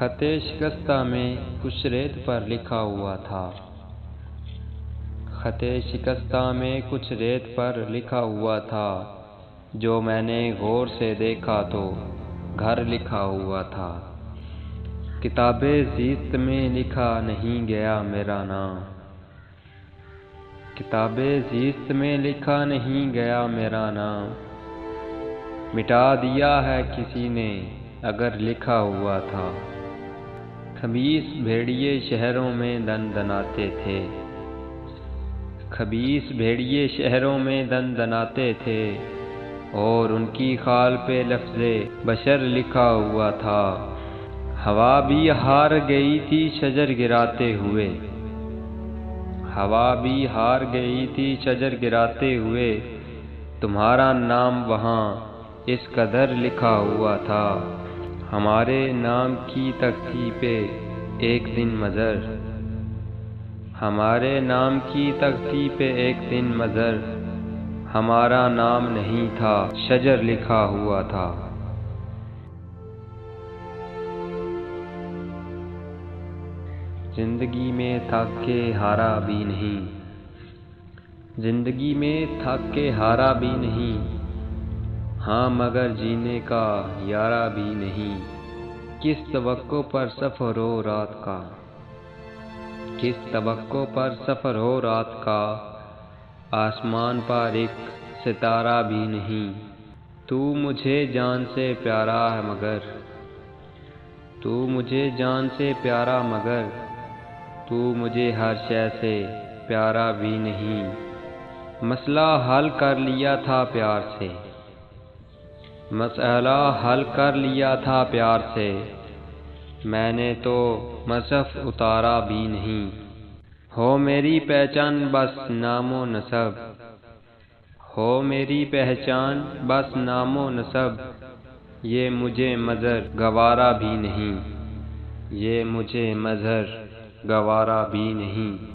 خط شکستہ میں کچھ ریت پر لکھا ہوا تھا۔ خط شکستہ میں کچھ ریت پر لکھا ہوا تھا، جو میں نے غور سے دیکھا تو گھر لکھا ہوا تھا۔ کتاب زیست میں لکھا نہیں گیا میرا نام، کتاب زیست میں لکھا نہیں گیا میرا نام، مٹا دیا ہے کسی نے اگر لکھا ہوا تھا۔ خبیث بھیڑیے شہروں میں دن دناتے تھے، خبیث بھیڑیے شہروں میں دن دناتے تھے، اور ان کی خال پہ لفظ بشر لکھا ہوا تھا۔ ہوا بھی ہار گئی تھی شجر گراتے ہوئے، ہوا بھی ہار گئی تھی شجر گراتے ہوئے، تمہارا نام وہاں اس قدر لکھا ہوا تھا۔ ہمارے نام کی تختی پہ ایک دن مضر، ہمارے نام کی تختی پہ ایک دن مضر، ہمارا نام نہیں تھا شجر لکھا ہوا تھا۔ زندگی میں تھک کے ہارا بھی نہیں، زندگی میں تھک کے ہارا بھی نہیں، ہاں مگر جینے کا یارا بھی نہیں۔ کس توقع پر سفر ہو رات کا، کس توقع پر سفر ہو رات کا، آسمان پر ایک ستارہ بھی نہیں۔ تو مجھے جان سے پیارا ہے مگر، تو مجھے جان سے پیارا مگر، تو مجھے ہر شے سے پیارا بھی نہیں۔ مسئلہ حل کر لیا تھا پیار سے، مسئلہ حل کر لیا تھا پیار سے، میں نے تو مصحف اتارا بھی نہیں۔ ہو میری پہچان بس نام و نسب، ہو میری پہچان بس نام و نسب، یہ مجھے مظہر گوارا بھی نہیں، یہ مجھے مظہر گوارا بھی نہیں۔